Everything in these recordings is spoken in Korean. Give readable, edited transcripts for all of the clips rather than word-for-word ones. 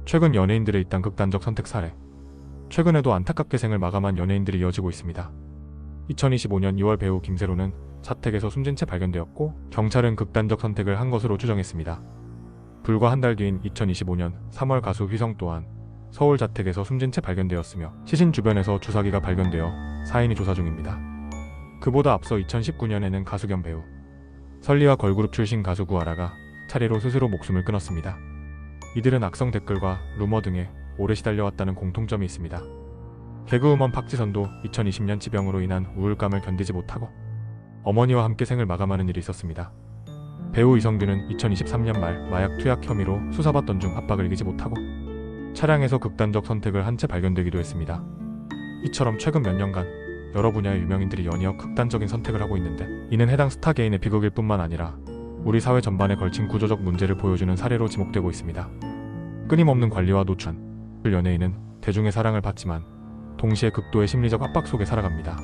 최근 연예인들의 이딴 극단적 선택 사례. 최근에도 안타깝게 생을 마감한 연예인들이 이어지고 있습니다. 2025년 2월 배우 김세로는 자택에서 숨진 채 발견되었고 경찰은 극단적 선택을 한 것으로 추정했습니다. 불과 한 달 뒤인 2025년 3월 가수 휘성 또한 서울 자택에서 숨진 채 발견되었으며 시신 주변에서 주사기가 발견되어 사인이 조사 중입니다. 그보다 앞서 2019년에는 가수 겸 배우 설리와 걸그룹 출신 가수 구하라가 차례로 스스로 목숨을 끊었습니다. 이들은 악성 댓글과 루머 등에 오래 시달려왔다는 공통점이 있습니다. 개그우먼 박지선도 2020년 지병으로 인한 우울감을 견디지 못하고 어머니와 함께 생을 마감하는 일이 있었습니다. 배우 이성균은 2023년 말 마약 투약 혐의로 수사받던 중 압박을 이기지 못하고 차량에서 극단적 선택을 한 채 발견되기도 했습니다. 이처럼 최근 몇 년간 여러 분야의 유명인들이 연이어 극단적인 선택을 하고 있는데 이는 해당 스타 개인의 비극일 뿐만 아니라 우리 사회 전반에 걸친 구조적 문제를 보여주는 사례로 지목되고 있습니다. 끊임없는 관리와 노출, 연예인은 대중의 사랑을 받지만 동시에 극도의 심리적 압박 속에 살아갑니다.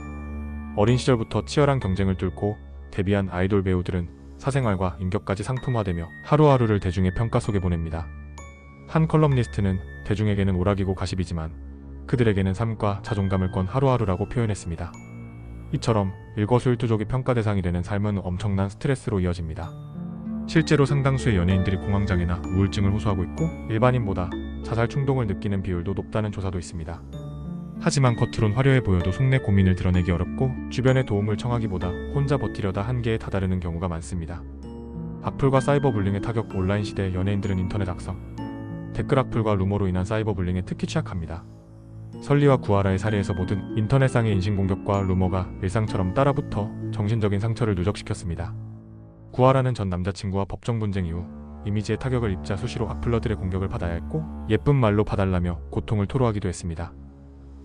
어린 시절부터 치열한 경쟁을 뚫고 데뷔한 아이돌 배우들은 사생활과 인격까지 상품화되며 하루하루를 대중의 평가 속에 보냅니다. 한 컬럼니스트는 대중에게는 오락이고 가십이지만 그들에게는 삶과 자존감을 건 하루하루라고 표현했습니다. 이처럼 일거수일투족이 평가 대상이 되는 삶은 엄청난 스트레스로 이어집니다. 실제로 상당수의 연예인들이 공황장애나 우울증을 호소하고 있고 일반인보다 자살 충동을 느끼는 비율도 높다는 조사도 있습니다. 하지만 겉으론 화려해 보여도 속내 고민을 드러내기 어렵고 주변의 도움을 청하기보다 혼자 버티려다 한계에 다다르는 경우가 많습니다. 악플과 사이버 불링의 타격. 온라인 시대 연예인들은 인터넷 악성, 댓글 악플과 루머로 인한 사이버 불링에 특히 취약합니다. 설리와 구하라의 사례에서 보듯 인터넷상의 인신공격과 루머가 일상처럼 따라붙어 정신적인 상처를 누적시켰습니다. 구하라는 전 남자친구와 법정 분쟁 이후 이미지에 타격을 입자 수시로 악플러들의 공격을 받아야 했고 예쁜 말로 봐달라며 고통을 토로하기도 했습니다.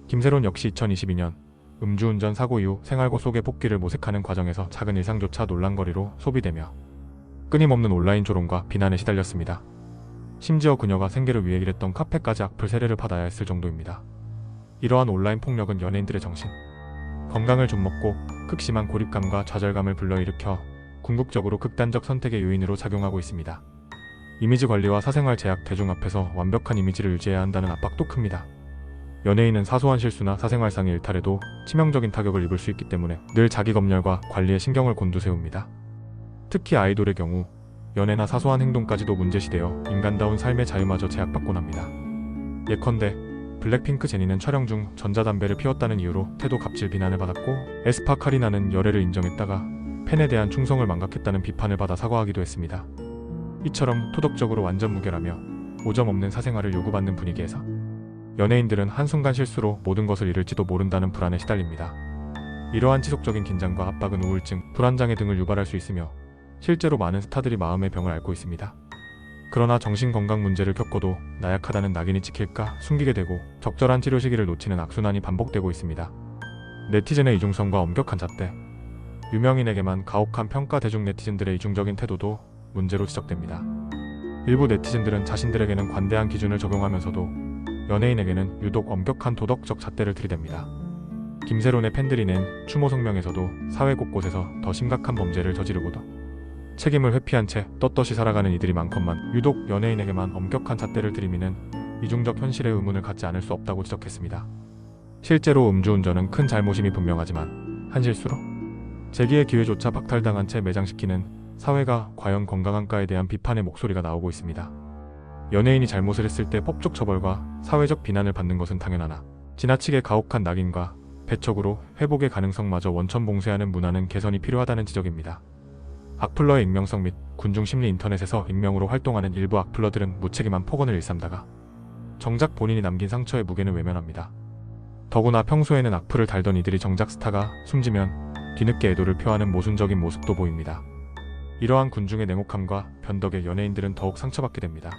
김세론 역시 2022년 음주운전 사고 이후 생활고 속의 복귀를 모색하는 과정에서 작은 일상조차 논란거리로 소비되며 끊임없는 온라인 조롱과 비난에 시달렸습니다. 심지어 그녀가 생계를 위해 일했던 카페까지 악플 세례를 받아야 했을 정도입니다. 이러한 온라인 폭력은 연예인들의 정신, 건강을 좀먹고 극심한 고립감과 좌절감을 불러일으켜 궁극적으로 극단적 선택의 요인으로 작용하고 있습니다. 이미지 관리와 사생활 제약. 대중 앞에서 완벽한 이미지를 유지해야 한다는 압박도 큽니다. 연예인은 사소한 실수나 사생활상의 일탈에도 치명적인 타격을 입을 수 있기 때문에 늘 자기 검열과 관리에 신경을 곤두세웁니다. 특히 아이돌의 경우 연애나 사소한 행동까지도 문제시되어 인간다운 삶의 자유마저 제약받곤 합니다. 예컨대 블랙핑크 제니는 촬영 중 전자담배를 피웠다는 이유로 태도 갑질 비난을 받았고 에스파 카리나는 열애를 인정했다가 팬에 대한 충성을 망각했다는 비판을 받아 사과하기도 했습니다. 이처럼 토덕적으로 완전 무결하며 오점 없는 사생활을 요구받는 분위기에서 연예인들은 한순간 실수로 모든 것을 잃을지도 모른다는 불안에 시달립니다. 이러한 지속적인 긴장과 압박은 우울증, 불안장애 등을 유발할 수 있으며 실제로 많은 스타들이 마음의 병을 앓고 있습니다. 그러나 정신건강 문제를 겪어도 나약하다는 낙인이 찍힐까 숨기게 되고 적절한 치료 시기를 놓치는 악순환이 반복되고 있습니다. 네티즌의 이중성과 엄격한 잣대. 유명인에게만 가혹한 평가. 대중 네티즌들의 이중적인 태도도 문제로 지적됩니다. 일부 네티즌들은 자신들에게는 관대한 기준을 적용하면서도 연예인에게는 유독 엄격한 도덕적 잣대를 들이댑니다. 김세론의 팬들이 낸 추모 성명에서도 사회 곳곳에서 더 심각한 범죄를 저지르고도 책임을 회피한 채 떳떳이 살아가는 이들이 많건만 유독 연예인에게만 엄격한 잣대를 들이미는 이중적 현실의 의문을 갖지 않을 수 없다고 지적했습니다. 실제로 음주운전은 큰 잘못임이 분명하지만 한 실수로 재기의 기회조차 박탈당한 채 매장시키는 사회가 과연 건강한가에 대한 비판의 목소리가 나오고 있습니다. 연예인이 잘못을 했을 때 법적 처벌과 사회적 비난을 받는 것은 당연하나 지나치게 가혹한 낙인과 배척으로 회복의 가능성마저 원천봉쇄하는 문화는 개선이 필요하다는 지적입니다. 악플러의 익명성 및 군중 심리. 인터넷에서 익명으로 활동하는 일부 악플러들은 무책임한 폭언을 일삼다가 정작 본인이 남긴 상처의 무게는 외면합니다. 더구나 평소에는 악플을 달던 이들이 정작 스타가 숨지면 뒤늦게 애도를 표하는 모순적인 모습도 보입니다. 이러한 군중의 냉혹함과 변덕에 연예인들은 더욱 상처받게 됩니다.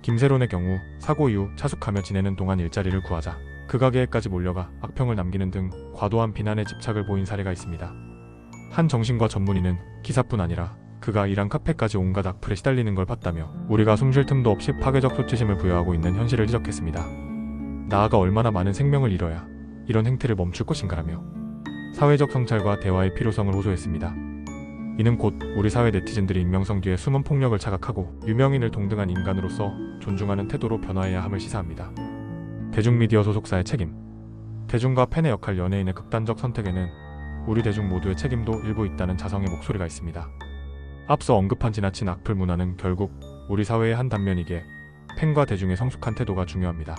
김세론의 경우 사고 이후 차숙하며 지내는 동안 일자리를 구하자 그 가게에까지 몰려가 악평을 남기는 등 과도한 비난에 집착을 보인 사례가 있습니다. 한 정신과 전문의는 기사뿐 아니라 그가 일한 카페까지 온갖 악플에 시달리는 걸 봤다며 우리가 숨쉴 틈도 없이 파괴적 수치심을 부여하고 있는 현실을 지적했습니다. 나아가 얼마나 많은 생명을 잃어야 이런 행태를 멈출 것인가라며 사회적 성찰과 대화의 필요성을 호소했습니다. 이는 곧 우리 사회 네티즌들이 익명성 뒤에 숨은 폭력을 자각하고 유명인을 동등한 인간으로서 존중하는 태도로 변화해야 함을 시사합니다. 대중미디어 소속사의 책임. 대중과 팬의 역할. 연예인의 극단적 선택에는 우리 대중 모두의 책임도 일부 있다는 자성의 목소리가 있습니다. 앞서 언급한 지나친 악플 문화는 결국 우리 사회의 한 단면이기에 팬과 대중의 성숙한 태도가 중요합니다.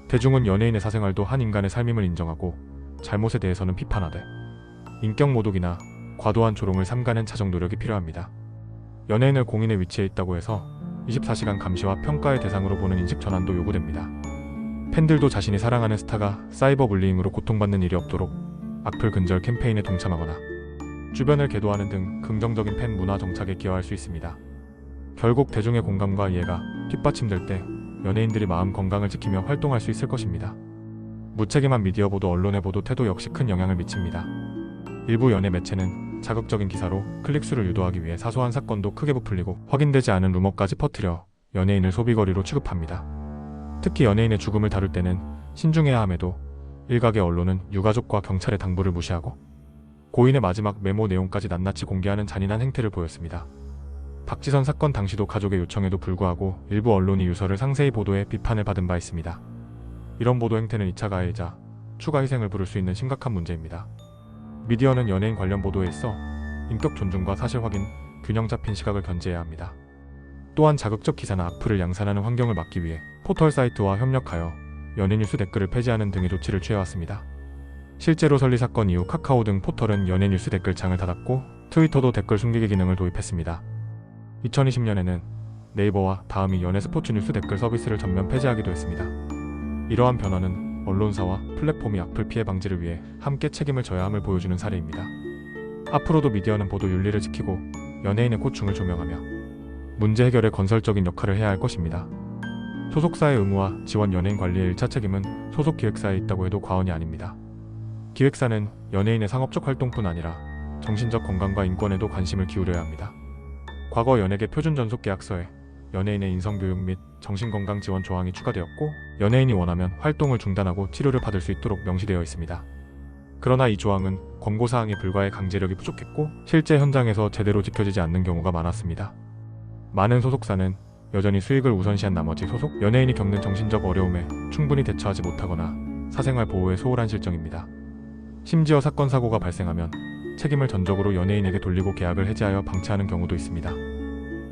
대중은 연예인의 사생활도 한 인간의 삶임을 인정하고 잘못에 대해서는 비판하되 인격 모독이나 과도한 조롱을 삼가는 자정 노력이 필요합니다. 연예인을 공인의 위치에 있다고 해서 24시간 감시와 평가의 대상으로 보는 인식 전환도 요구됩니다. 팬들도 자신이 사랑하는 스타가 사이버 불리잉으로 고통받는 일이 없도록 악플 근절 캠페인에 동참하거나 주변을 계도하는 등 긍정적인 팬 문화 정착에 기여할 수 있습니다. 결국 대중의 공감과 이해가 뒷받침될 때 연예인들이 마음 건강을 지키며 활동할 수 있을 것입니다. 무책임한 미디어 보도, 언론의 보도 태도 역시 큰 영향을 미칩니다. 일부 연예 매체는 자극적인 기사로 클릭수를 유도하기 위해 사소한 사건도 크게 부풀리고 확인되지 않은 루머까지 퍼뜨려 연예인을 소비거리로 취급합니다. 특히 연예인의 죽음을 다룰 때는 신중해야 함에도 일각의 언론은 유가족과 경찰의 당부를 무시하고 고인의 마지막 메모 내용까지 낱낱이 공개하는 잔인한 행태를 보였습니다. 박지선 사건 당시도 가족의 요청에도 불구하고 일부 언론이 유서를 상세히 보도해 비판을 받은 바 있습니다. 이런 보도 행태는 2차 가해이자 추가 희생을 부를 수 있는 심각한 문제입니다. 미디어는 연예인 관련 보도에 있어 인격 존중과 사실 확인, 균형 잡힌 시각을 견지해야 합니다. 또한 자극적 기사나 악플을 양산하는 환경을 막기 위해 포털 사이트와 협력하여 연예 뉴스 댓글을 폐지하는 등의 조치를 취해왔습니다. 실제로 설리 사건 이후 카카오 등 포털은 연예 뉴스 댓글창을 닫았고 트위터도 댓글 숨기기 기능을 도입했습니다. 2020년에는 네이버와 다음이 연예 스포츠 뉴스 댓글 서비스를 전면 폐지하기도 했습니다. 이러한 변화는 언론사와 플랫폼이 악플 피해 방지를 위해 함께 책임을 져야 함을 보여주는 사례입니다. 앞으로도 미디어는 보도 윤리를 지키고 연예인의 고충을 조명하며 문제 해결에 건설적인 역할을 해야 할 것입니다. 소속사의 의무와 지원, 연예인 관리의 1차 책임은 소속 기획사에 있다고 해도 과언이 아닙니다. 기획사는 연예인의 상업적 활동뿐 아니라 정신적 건강과 인권에도 관심을 기울여야 합니다. 과거 연예계 표준 전속 계약서에 연예인의 인성교육 및 정신건강 지원 조항이 추가되었고 연예인이 원하면 활동을 중단하고 치료를 받을 수 있도록 명시되어 있습니다. 그러나 이 조항은 권고사항에 불과해 강제력이 부족했고 실제 현장에서 제대로 지켜지지 않는 경우가 많았습니다. 많은 소속사는 여전히 수익을 우선시한 나머지 소속 연예인이 겪는 정신적 어려움에 충분히 대처하지 못하거나 사생활 보호에 소홀한 실정입니다. 심지어 사건 사고가 발생하면 책임을 전적으로 연예인에게 돌리고 계약을 해지하여 방치하는 경우도 있습니다.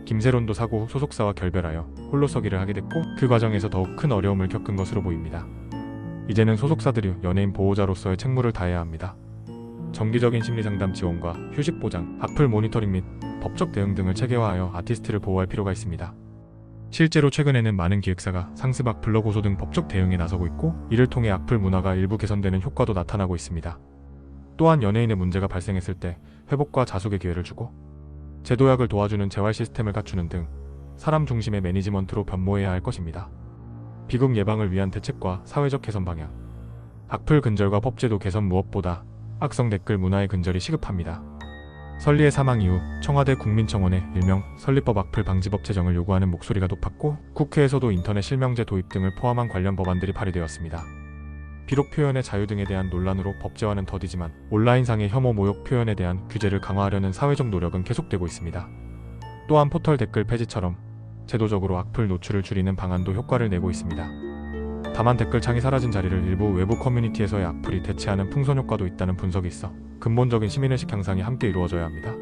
김세론도 사고 후 소속사와 결별하여 홀로서기를 하게 됐고 그 과정에서 더욱 큰 어려움을 겪은 것으로 보입니다. 이제는 소속사들이 연예인 보호자로서의 책무를 다해야 합니다. 정기적인 심리상담 지원과 휴식 보장, 악플 모니터링 및 법적 대응 등을 체계화하여 아티스트를 보호할 필요가 있습니다. 실제로 최근에는 많은 기획사가 상습 악플러 고소 등 법적 대응에 나서고 있고 이를 통해 악플 문화가 일부 개선되는 효과도 나타나고 있습니다. 또한 연예인의 문제가 발생했을 때 회복과 자숙의 기회를 주고 제도약을 도와주는 재활 시스템을 갖추는 등 사람 중심의 매니지먼트로 변모해야 할 것입니다. 비극 예방을 위한 대책과 사회적 개선 방향. 악플 근절과 법제도 개선. 무엇보다 악성 댓글 문화의 근절이 시급합니다. 설리의 사망 이후 청와대 국민청원에 일명 설리법 악플 방지법 제정을 요구하는 목소리가 높았고 국회에서도 인터넷 실명제 도입 등을 포함한 관련 법안들이 발의되었습니다. 비록 표현의 자유 등에 대한 논란으로 법제화는 더디지만 온라인상의 혐오 모욕 표현에 대한 규제를 강화하려는 사회적 노력은 계속되고 있습니다. 또한 포털 댓글 폐지처럼 제도적으로 악플 노출을 줄이는 방안도 효과를 내고 있습니다. 다만 댓글창이 사라진 자리를 일부 외부 커뮤니티에서의 악플이 대체하는 풍선 효과도 있다는 분석이 있어 근본적인 시민의식 향상이 함께 이루어져야 합니다.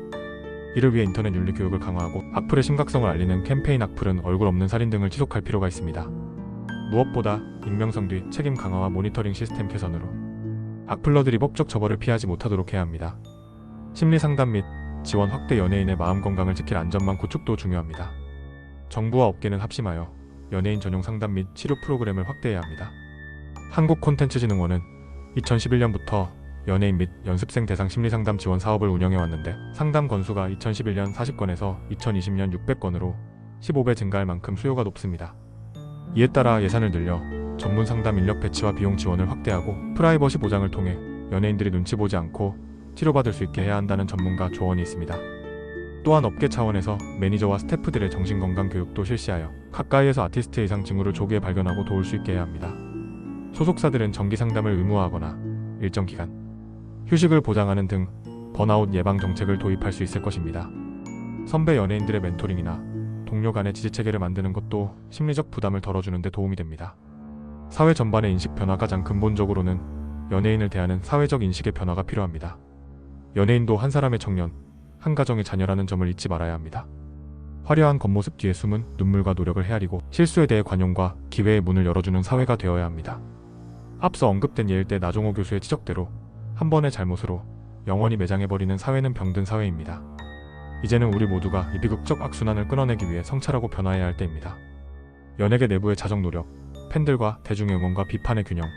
이를 위해 인터넷 윤리 교육을 강화하고 악플의 심각성을 알리는 캠페인, 악플은 얼굴 없는 살인 등을 지속할 필요가 있습니다. 무엇보다 익명성 뒤 책임 강화와 모니터링 시스템 개선으로 악플러들이 법적 처벌을 피하지 못하도록 해야 합니다. 심리 상담 및 지원 확대, 연예인의 마음 건강을 지킬 안전망 구축도 중요합니다. 정부와 업계는 합심하여 연예인 전용 상담 및 치료 프로그램을 확대해야 합니다. 한국콘텐츠진흥원은 2011년부터 연예인 및 연습생 대상 심리상담 지원 사업을 운영해왔는데 상담 건수가 2011년 40건에서 2020년 600건으로 15배 증가할 만큼 수요가 높습니다. 이에 따라 예산을 늘려 전문 상담 인력 배치와 비용 지원을 확대하고 프라이버시 보장을 통해 연예인들이 눈치 보지 않고 치료받을 수 있게 해야 한다는 전문가 조언이 있습니다. 또한 업계 차원에서 매니저와 스태프들의 정신건강 교육도 실시하여 가까이에서 아티스트의 이상 징후를 조기에 발견하고 도울 수 있게 해야 합니다. 소속사들은 정기 상담을 의무화하거나 일정 기간 휴식을 보장하는 등 번아웃 예방 정책을 도입할 수 있을 것입니다. 선배 연예인들의 멘토링이나 동료 간의 지지 체계를 만드는 것도 심리적 부담을 덜어주는 데 도움이 됩니다. 사회 전반의 인식 변화. 가장 근본적으로는 연예인을 대하는 사회적 인식의 변화가 필요합니다. 연예인도 한 사람의 청년, 한 가정의 자녀라는 점을 잊지 말아야 합니다. 화려한 겉모습 뒤에 숨은 눈물과 노력을 헤아리고 실수에 대해 관용과 기회의 문을 열어주는 사회가 되어야 합니다. 앞서 언급된 예일 때 나종호 교수의 지적대로 한 번의 잘못으로 영원히 매장해버리는 사회는 병든 사회입니다. 이제는 우리 모두가 이 비극적 악순환을 끊어내기 위해 성찰하고 변화해야 할 때입니다. 연예계 내부의 자정 노력, 팬들과 대중의 응원과 비판의 균형,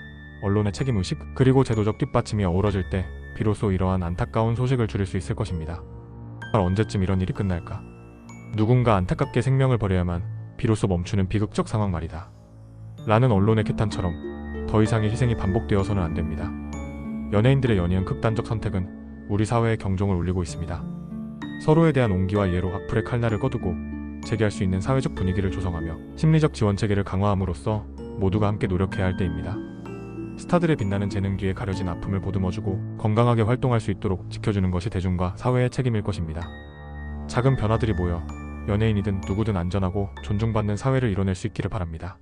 언론의 책임의식, 그리고 제도적 뒷받침이 어우러질 때 비로소 이러한 안타까운 소식을 줄일 수 있을 것입니다. 언제쯤 이런 일이 끝날까? 누군가 안타깝게 생명을 버려야만 비로소 멈추는 비극적 상황 말이다. 라는 언론의 개탄처럼 더 이상의 희생이 반복되어서는 안 됩니다. 연예인들의 연이은 극단적 선택은 우리 사회의 경종을 울리고 있습니다. 서로에 대한 온기와 이해로 악플의 칼날을 꺼두고 재개할 수 있는 사회적 분위기를 조성하며 심리적 지원 체계를 강화함으로써 모두가 함께 노력해야 할 때입니다. 스타들의 빛나는 재능 뒤에 가려진 아픔을 보듬어주고 건강하게 활동할 수 있도록 지켜주는 것이 대중과 사회의 책임일 것입니다. 작은 변화들이 모여 연예인이든 누구든 안전하고 존중받는 사회를 이뤄낼 수 있기를 바랍니다.